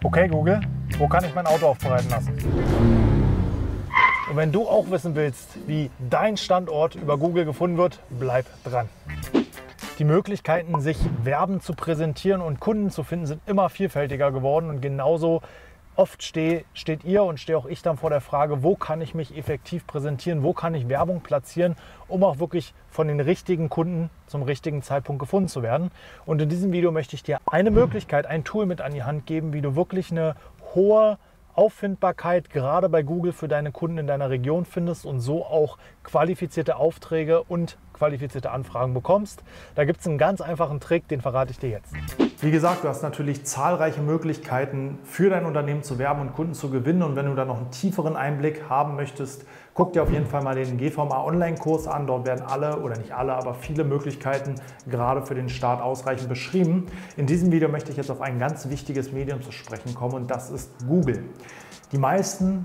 Okay Google, wo kann ich mein Auto aufbereiten lassen? Und wenn du auch wissen willst, wie dein Standort über Google gefunden wird, bleib dran. Die Möglichkeiten, sich Werben zu präsentieren und Kunden zu finden, sind immer vielfältiger geworden und genauso oft steht ihr und stehe auch ich dann vor der Frage, wo kann ich mich effektiv präsentieren, wo kann ich Werbung platzieren, um auch wirklich von den richtigen Kunden zum richtigen Zeitpunkt gefunden zu werden. Und in diesem Video möchte ich dir eine Möglichkeit, ein Tool mit an die Hand geben, wie du wirklich eine hohe Auffindbarkeit gerade bei Google für deine Kunden in deiner Region findest und so auch qualifizierte Aufträge und qualifizierte Anfragen bekommst. Da gibt es einen ganz einfachen Trick, den verrate ich dir jetzt. Wie gesagt, du hast natürlich zahlreiche Möglichkeiten für dein Unternehmen zu werben und Kunden zu gewinnen. Und wenn du da noch einen tieferen Einblick haben möchtest, guck dir auf jeden Fall mal den GVMA Online-Kurs an. Dort werden alle, oder nicht alle, aber viele Möglichkeiten gerade für den Start ausreichend beschrieben. In diesem Video möchte ich jetzt auf ein ganz wichtiges Medium zu sprechen kommen und das ist Google. Die meisten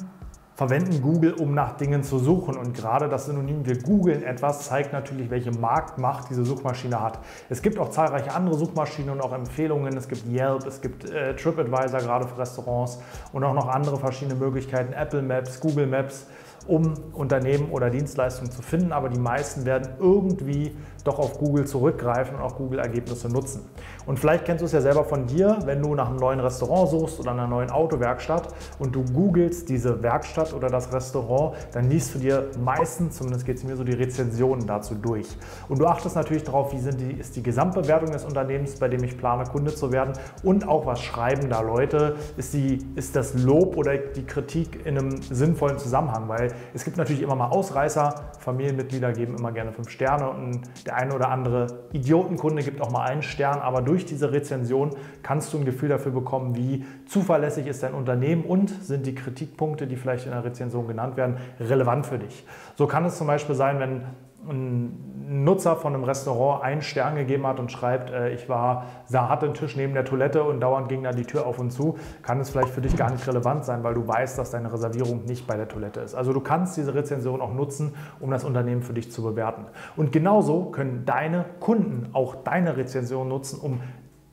verwenden Google, um nach Dingen zu suchen. Und gerade das Synonym wir googeln etwas zeigt natürlich, welche Marktmacht diese Suchmaschine hat. Es gibt auch zahlreiche andere Suchmaschinen und auch Empfehlungen. Es gibt Yelp, es gibt TripAdvisor, gerade für Restaurants und auch noch andere verschiedene Möglichkeiten, Apple Maps, Google Maps, um Unternehmen oder Dienstleistungen zu finden. Aber die meisten werden irgendwie doch auf Google zurückgreifen und auch Google-Ergebnisse nutzen. Und vielleicht kennst du es ja selber von dir, wenn du nach einem neuen Restaurant suchst oder einer neuen Autowerkstatt und du googelst diese Werkstatt oder das Restaurant, dann liest du dir meistens, zumindest geht es mir so, die Rezensionen dazu durch. Und du achtest natürlich darauf, wie ist die Gesamtbewertung des Unternehmens, bei dem ich plane, Kunde zu werden, und auch, was schreiben da Leute, ist das Lob oder die Kritik in einem sinnvollen Zusammenhang, weil es gibt natürlich immer mal Ausreißer, Familienmitglieder geben immer gerne 5 Sterne und der eine oder andere Idiotenkunde gibt auch mal 1 Stern, aber durch diese Rezension kannst du ein Gefühl dafür bekommen, wie zuverlässig ist dein Unternehmen und sind die Kritikpunkte, die vielleicht in der Rezension genannt werden, relevant für dich. So kann es zum Beispiel sein, wenn ein Nutzer von einem Restaurant 1 Stern gegeben hat und schreibt, hatte einen Tisch neben der Toilette und dauernd ging da die Tür auf und zu, kann es vielleicht für dich gar nicht relevant sein, weil du weißt, dass deine Reservierung nicht bei der Toilette ist. Also du kannst diese Rezension auch nutzen, um das Unternehmen für dich zu bewerten. Und genauso können deine Kunden auch deine Rezension nutzen, um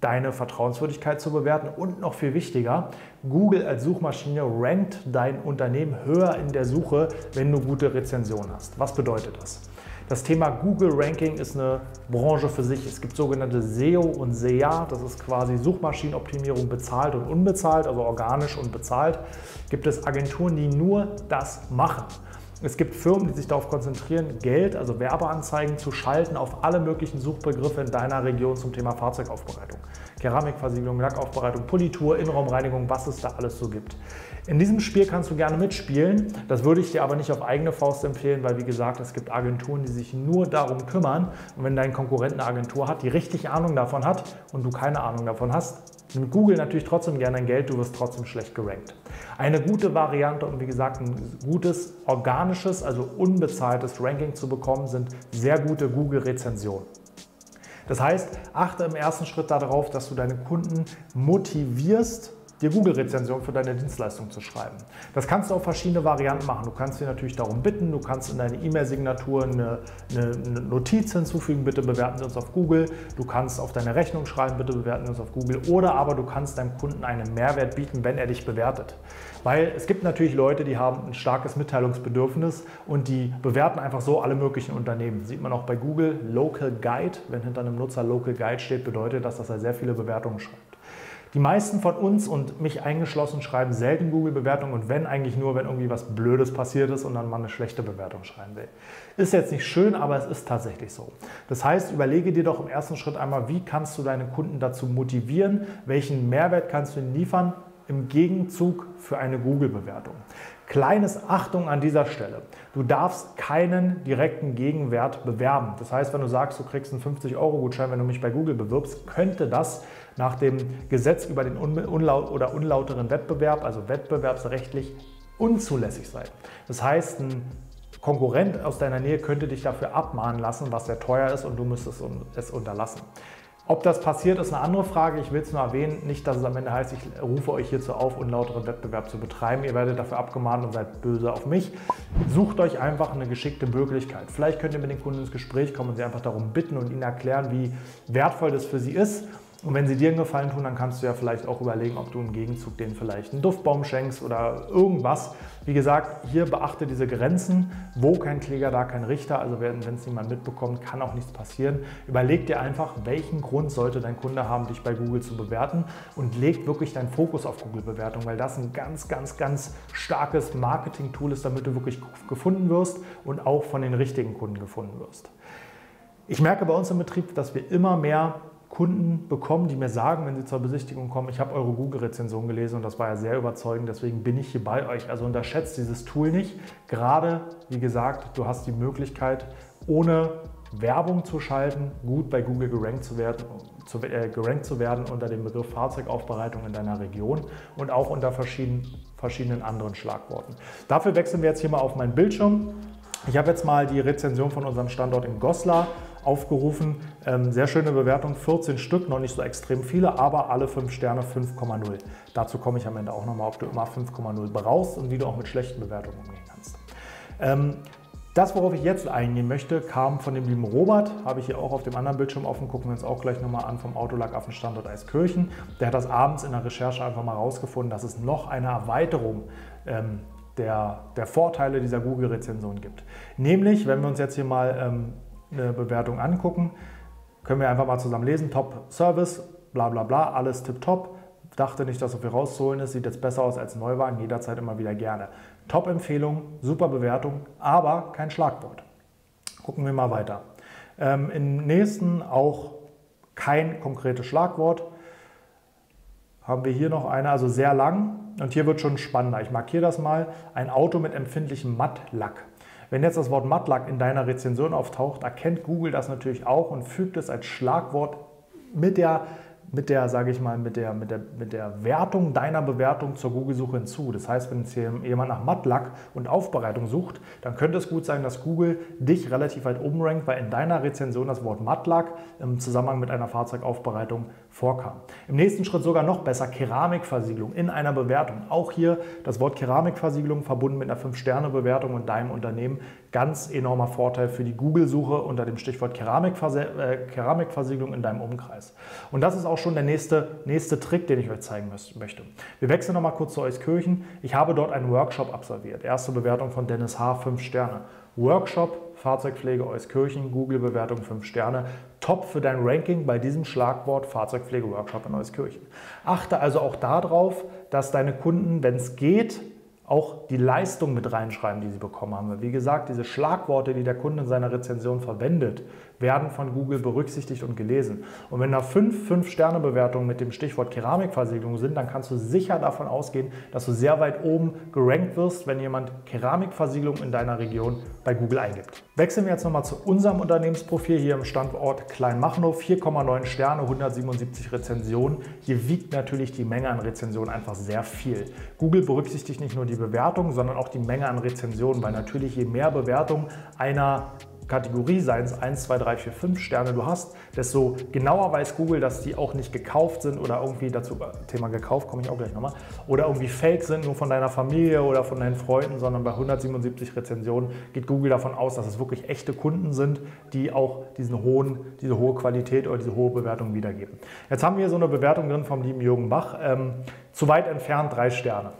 deine Vertrauenswürdigkeit zu bewerten und noch viel wichtiger, Google als Suchmaschine rankt dein Unternehmen höher in der Suche, wenn du gute Rezensionen hast. Was bedeutet das? Das Thema Google Ranking ist eine Branche für sich. Es gibt sogenannte SEO und SEA, das ist quasi Suchmaschinenoptimierung bezahlt und unbezahlt, also organisch und bezahlt. Gibt es Agenturen, die nur das machen. Es gibt Firmen, die sich darauf konzentrieren, Geld, also Werbeanzeigen zu schalten auf alle möglichen Suchbegriffe in deiner Region zum Thema Fahrzeugaufbereitung. Keramikversiegelung, Lackaufbereitung, Politur, Innenraumreinigung, was es da alles so gibt. In diesem Spiel kannst du gerne mitspielen. Das würde ich dir aber nicht auf eigene Faust empfehlen, weil wie gesagt, es gibt Agenturen, die sich nur darum kümmern. Und wenn dein Konkurrent eine Agentur hat, die richtig Ahnung davon hat und du keine Ahnung davon hast, nimmt Google natürlich trotzdem gerne dein Geld, du wirst trotzdem schlecht gerankt. Eine gute Variante, um wie gesagt ein gutes, organisches, also unbezahltes Ranking zu bekommen, sind sehr gute Google-Rezensionen. Das heißt, achte im ersten Schritt darauf, dass du deine Kunden motivierst, dir Google-Rezension für deine Dienstleistung zu schreiben. Das kannst du auf verschiedene Varianten machen. Du kannst dir natürlich darum bitten, du kannst in deine E-Mail-Signatur eine Notiz hinzufügen, bitte bewerten Sie uns auf Google. Du kannst auf deine Rechnung schreiben, bitte bewerten Sie uns auf Google. Oder aber du kannst deinem Kunden einen Mehrwert bieten, wenn er dich bewertet. Weil es gibt natürlich Leute, die haben ein starkes Mitteilungsbedürfnis und die bewerten einfach so alle möglichen Unternehmen. Sieht man auch bei Google Local Guide. Wenn hinter einem Nutzer Local Guide steht, bedeutet das, dass er sehr viele Bewertungen schreibt. Die meisten von uns und mich eingeschlossen schreiben selten Google-Bewertungen und wenn eigentlich nur, wenn irgendwie was Blödes passiert ist und dann mal eine schlechte Bewertung schreiben will. Ist jetzt nicht schön, aber es ist tatsächlich so. Das heißt, überlege dir doch im ersten Schritt einmal, wie kannst du deine Kunden dazu motivieren, welchen Mehrwert kannst du ihnen liefern im Gegenzug für eine Google-Bewertung. Kleines Achtung an dieser Stelle. Du darfst keinen direkten Gegenwert bewerben. Das heißt, wenn du sagst, du kriegst einen 50-Euro-Gutschein, wenn du mich bei Google bewirbst, könnte das nach dem Gesetz über den unlauteren Wettbewerb, also wettbewerbsrechtlich, unzulässig sein. Das heißt, ein Konkurrent aus deiner Nähe könnte dich dafür abmahnen lassen, was sehr teuer ist und du müsstest es unterlassen. Ob das passiert, ist eine andere Frage. Ich will es nur erwähnen, nicht, dass es am Ende heißt, ich rufe euch hierzu auf, unlauteren Wettbewerb zu betreiben. Ihr werdet dafür abgemahnt und seid böse auf mich. Sucht euch einfach eine geschickte Möglichkeit. Vielleicht könnt ihr mit den Kunden ins Gespräch kommen und sie einfach darum bitten und ihnen erklären, wie wertvoll das für sie ist. Und wenn sie dir einen Gefallen tun, dann kannst du ja vielleicht auch überlegen, ob du im Gegenzug denen vielleicht einen Duftbaum schenkst oder irgendwas. Wie gesagt, hier beachte diese Grenzen. Wo kein Kläger, da kein Richter. Also wenn es niemand mitbekommt, kann auch nichts passieren. Überleg dir einfach, welchen Grund sollte dein Kunde haben, dich bei Google zu bewerten, und leg wirklich deinen Fokus auf Google-Bewertung, weil das ein ganz, ganz, ganz starkes Marketing-Tool ist, damit du wirklich gefunden wirst und auch von den richtigen Kunden gefunden wirst. Ich merke bei uns im Betrieb, dass wir immer mehr Kunden bekommen, die mir sagen, wenn sie zur Besichtigung kommen, ich habe eure Google-Rezension gelesen und das war ja sehr überzeugend, deswegen bin ich hier bei euch. Also unterschätzt dieses Tool nicht. Gerade, wie gesagt, du hast die Möglichkeit, ohne Werbung zu schalten, gut bei Google gerankt zu werden unter dem Begriff Fahrzeugaufbereitung in deiner Region und auch unter verschiedenen anderen Schlagworten. Dafür wechseln wir jetzt hier mal auf meinen Bildschirm. Ich habe jetzt mal die Rezension von unserem Standort in Goslar aufgerufen. Sehr schöne Bewertung, 14 Stück, noch nicht so extrem viele, aber alle 5 Sterne, 5,0. Dazu komme ich am Ende auch nochmal, ob du immer 5,0 brauchst und wie du auch mit schlechten Bewertungen umgehen kannst. Das, worauf ich jetzt eingehen möchte, kam von dem lieben Robert, habe ich hier auch auf dem anderen Bildschirm offen, gucken wir uns auch gleich nochmal an, vom Autolackaffen-Standort Eiskirchen. Der hat das abends in der Recherche einfach mal rausgefunden, dass es noch eine Erweiterung der Vorteile dieser Google-Rezension gibt. Nämlich, wenn wir uns jetzt hier mal eine Bewertung angucken, können wir einfach mal zusammen lesen, Top Service, bla bla bla, alles tipptopp. Dachte nicht, dass so viel rauszuholen ist, sieht jetzt besser aus als Neuwagen, jederzeit immer wieder gerne. Top-Empfehlung, super Bewertung, aber kein Schlagwort. Gucken wir mal weiter. Im nächsten auch kein konkretes Schlagwort. Haben wir hier noch eine, also sehr lang, und hier wird schon spannender. Ich markiere das mal, ein Auto mit empfindlichem Mattlack. Wenn jetzt das Wort Mattlack in deiner Rezension auftaucht, erkennt Google das natürlich auch und fügt es als Schlagwort mit der Wertung deiner Bewertung zur Google-Suche hinzu. Das heißt, wenn jetzt hier jemand nach Mattlack und Aufbereitung sucht, dann könnte es gut sein, dass Google dich relativ weit oben rankt, weil in deiner Rezension das Wort Mattlack im Zusammenhang mit einer Fahrzeugaufbereitung vorkam. Im nächsten Schritt sogar noch besser, Keramikversiegelung in einer Bewertung. Auch hier das Wort Keramikversiegelung verbunden mit einer 5-Sterne-Bewertung und deinem Unternehmen. Ganz enormer Vorteil für die Google-Suche unter dem Stichwort Keramikversiegelung in deinem Umkreis. Und das ist auch schon der nächste Trick, den ich euch zeigen möchte. Wir wechseln nochmal kurz zu Euskirchen. Ich habe dort einen Workshop absolviert. Erste Bewertung von Dennis H., 5 Sterne. Workshop, Fahrzeugpflege Euskirchen, Google-Bewertung 5 Sterne. Top für dein Ranking bei diesem Schlagwort Fahrzeugpflege-Workshop in Euskirchen. Achte also auch darauf, dass deine Kunden, wenn es geht, auch die Leistung mit reinschreiben, die sie bekommen haben. Wie gesagt, diese Schlagworte, die der Kunde in seiner Rezension verwendet, werden von Google berücksichtigt und gelesen. Und wenn da 5 5-Sterne-Bewertungen mit dem Stichwort Keramikversiegelung sind, dann kannst du sicher davon ausgehen, dass du sehr weit oben gerankt wirst, wenn jemand Keramikversiegelung in deiner Region bei Google eingibt. Wechseln wir jetzt nochmal zu unserem Unternehmensprofil hier im Standort Kleinmachnow. 4,9 Sterne, 177 Rezensionen. Hier wiegt natürlich die Menge an Rezensionen einfach sehr viel. Google berücksichtigt nicht nur die Bewertung, sondern auch die Menge an Rezensionen, weil natürlich je mehr Bewertungen einer Kategorie, seien es 1, 2, 3, 4, 5 Sterne du hast, desto genauer weiß Google, dass die auch nicht gekauft sind oder irgendwie dazu, Thema gekauft, komme ich auch gleich nochmal, oder irgendwie fake sind, nur von deiner Familie oder von deinen Freunden, sondern bei 177 Rezensionen geht Google davon aus, dass es wirklich echte Kunden sind, die auch diese hohe Qualität oder diese hohe Bewertung wiedergeben. Jetzt haben wir hier so eine Bewertung drin vom lieben Jürgen Bach, zu weit entfernt 3 Sterne.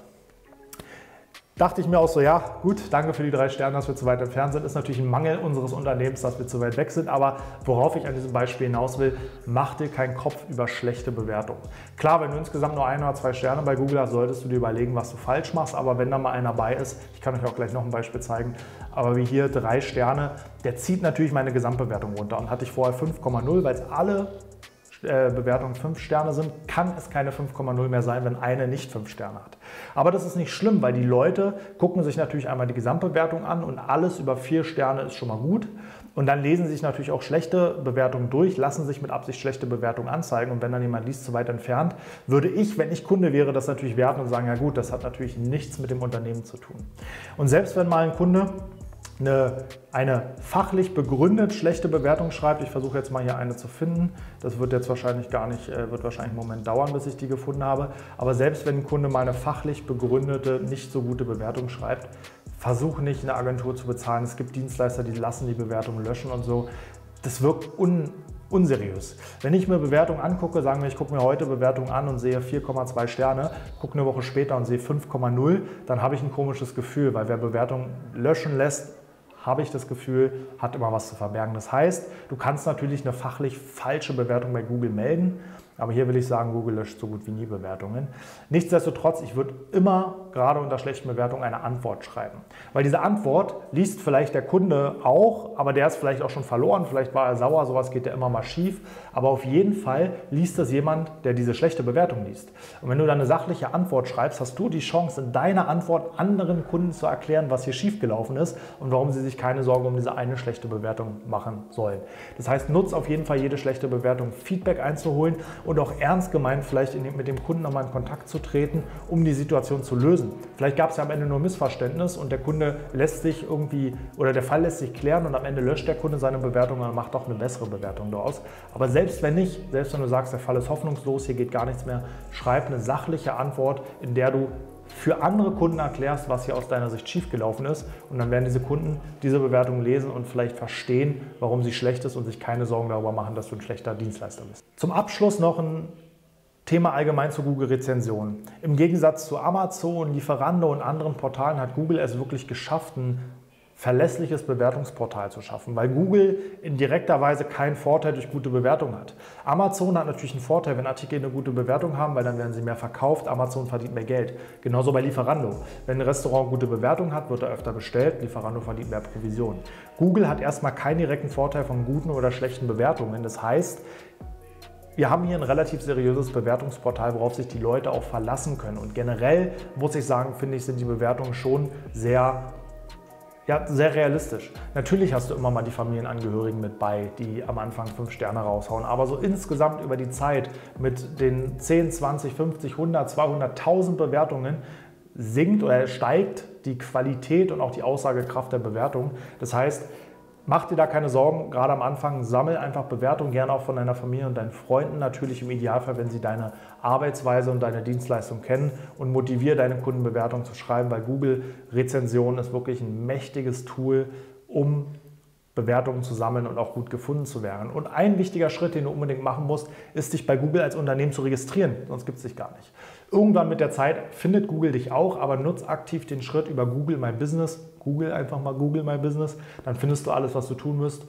Dachte ich mir auch so, ja gut, danke für die 3 Sterne, dass wir zu weit entfernt sind. Ist natürlich ein Mangel unseres Unternehmens, dass wir zu weit weg sind, aber worauf ich an diesem Beispiel hinaus will, mach dir keinen Kopf über schlechte Bewertungen. Klar, wenn du insgesamt nur 1 oder 2 Sterne bei Google hast, solltest du dir überlegen, was du falsch machst, aber wenn da mal einer bei ist, ich kann euch auch gleich noch ein Beispiel zeigen, aber wie hier 3 Sterne, der zieht natürlich meine Gesamtbewertung runter und hatte ich vorher 5,0, weil es alle Bewertungen 5 Sterne sind, kann es keine 5,0 mehr sein, wenn eine nicht 5 Sterne hat. Aber das ist nicht schlimm, weil die Leute gucken sich natürlich einmal die Gesamtbewertung an und alles über 4 Sterne ist schon mal gut. Und dann lesen sich natürlich auch schlechte Bewertungen durch, lassen sich mit Absicht schlechte Bewertungen anzeigen. Und wenn dann jemand liest, zu weit entfernt, würde ich, wenn ich Kunde wäre, das natürlich werten und sagen, ja gut, das hat natürlich nichts mit dem Unternehmen zu tun. Und selbst wenn mal ein Kunde eine fachlich begründet schlechte Bewertung schreibt. Ich versuche jetzt mal hier eine zu finden. Das wird jetzt wahrscheinlich wird wahrscheinlich einen Moment dauern, bis ich die gefunden habe. Aber selbst wenn ein Kunde mal eine fachlich begründete, nicht so gute Bewertung schreibt, versuch nicht eine Agentur zu bezahlen. Es gibt Dienstleister, die lassen die Bewertung löschen und so. Das wirkt unseriös. Wenn ich mir Bewertungen angucke, sagen wir, ich gucke mir heute Bewertungen an und sehe 4,2 Sterne, gucke eine Woche später und sehe 5,0, dann habe ich ein komisches Gefühl, weil wer Bewertungen löschen lässt, habe ich das Gefühl, hat immer was zu verbergen. Das heißt, du kannst natürlich eine fachlich falsche Bewertung bei Google melden, aber hier will ich sagen, Google löscht so gut wie nie Bewertungen. Nichtsdestotrotz, ich würde immer, gerade unter schlechten Bewertungen, eine Antwort schreiben. Weil diese Antwort liest vielleicht der Kunde auch, aber der ist vielleicht auch schon verloren, vielleicht war er sauer, sowas geht ja immer mal schief. Aber auf jeden Fall liest das jemand, der diese schlechte Bewertung liest. Und wenn du dann eine sachliche Antwort schreibst, hast du die Chance, in deiner Antwort anderen Kunden zu erklären, was hier schiefgelaufen ist und warum sie sich keine Sorgen um diese eine schlechte Bewertung machen sollen. Das heißt, nutz auf jeden Fall jede schlechte Bewertung, Feedback einzuholen und auch ernst gemeint vielleicht mit dem Kunden nochmal in Kontakt zu treten, um die Situation zu lösen. Vielleicht gab es ja am Ende nur Missverständnis und der Kunde lässt sich irgendwie, oder der Fall lässt sich klären und am Ende löscht der Kunde seine Bewertung und macht doch eine bessere Bewertung daraus. Aber selbst wenn nicht, selbst wenn du sagst, der Fall ist hoffnungslos, hier geht gar nichts mehr, schreib eine sachliche Antwort, in der du für andere Kunden erklärst, was hier aus deiner Sicht schiefgelaufen ist, und dann werden diese Kunden diese Bewertung lesen und vielleicht verstehen, warum sie schlecht ist und sich keine Sorgen darüber machen, dass du ein schlechter Dienstleister bist. Zum Abschluss noch ein Thema allgemein zu Google-Rezensionen. Im Gegensatz zu Amazon, Lieferando und anderen Portalen hat Google es wirklich geschafft, ein verlässliches Bewertungsportal zu schaffen, weil Google in direkter Weise keinen Vorteil durch gute Bewertungen hat. Amazon hat natürlich einen Vorteil, wenn Artikel eine gute Bewertung haben, weil dann werden sie mehr verkauft, Amazon verdient mehr Geld. Genauso bei Lieferando. Wenn ein Restaurant gute Bewertung hat, wird er öfter bestellt, Lieferando verdient mehr Provision. Google hat erstmal keinen direkten Vorteil von guten oder schlechten Bewertungen. Das heißt, wir haben hier ein relativ seriöses Bewertungsportal, worauf sich die Leute auch verlassen können. Und generell muss ich sagen, finde ich, sind die Bewertungen schon sehr realistisch. Natürlich hast du immer mal die Familienangehörigen mit bei, die am Anfang 5 Sterne raushauen, aber so insgesamt über die Zeit mit den 10, 20, 50, 100, 200, 1000 Bewertungen sinkt oder steigt die Qualität und auch die Aussagekraft der Bewertung. Das heißt, mach dir da keine Sorgen, gerade am Anfang sammel einfach Bewertungen, gerne auch von deiner Familie und deinen Freunden, natürlich im Idealfall, wenn sie deine Arbeitsweise und deine Dienstleistung kennen, und motiviere deine Kunden, Bewertungen zu schreiben, weil Google-Rezension ist wirklich ein mächtiges Tool, um Bewertungen zu sammeln und auch gut gefunden zu werden. Und ein wichtiger Schritt, den du unbedingt machen musst, ist, dich bei Google als Unternehmen zu registrieren, sonst gibt es dich gar nicht. Irgendwann mit der Zeit findet Google dich auch, aber nutz aktiv den Schritt über Google My Business. Google einfach mal Google My Business, dann findest du alles, was du tun musst.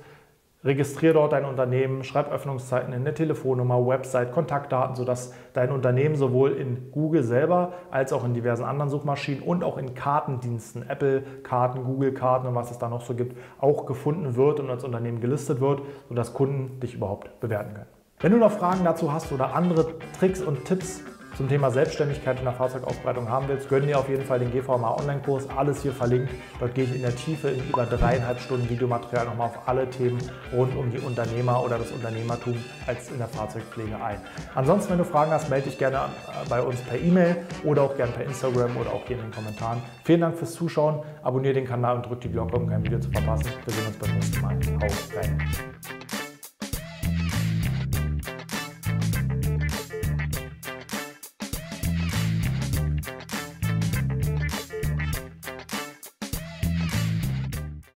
Registriere dort dein Unternehmen, schreib Öffnungszeiten in, eine Telefonnummer, Website, Kontaktdaten, sodass dein Unternehmen sowohl in Google selber als auch in diversen anderen Suchmaschinen und auch in Kartendiensten, Apple-Karten, Google-Karten und was es da noch so gibt, auch gefunden wird und als Unternehmen gelistet wird, sodass Kunden dich überhaupt bewerten können. Wenn du noch Fragen dazu hast oder andere Tricks und Tipps zum Thema Selbstständigkeit in der Fahrzeugaufbereitung haben willst, gönn dir auf jeden Fall den GVMA Online-Kurs, alles hier verlinkt. Dort gehe ich in der Tiefe in über 3,5 Stunden Videomaterial nochmal auf alle Themen rund um die Unternehmer oder das Unternehmertum als in der Fahrzeugpflege ein. Ansonsten, wenn du Fragen hast, melde dich gerne bei uns per E-Mail oder auch gerne per Instagram oder auch hier in den Kommentaren. Vielen Dank fürs Zuschauen, abonniere den Kanal und drück die Glocke, um kein Video zu verpassen. Wir sehen uns beim nächsten Mal. Hau rein!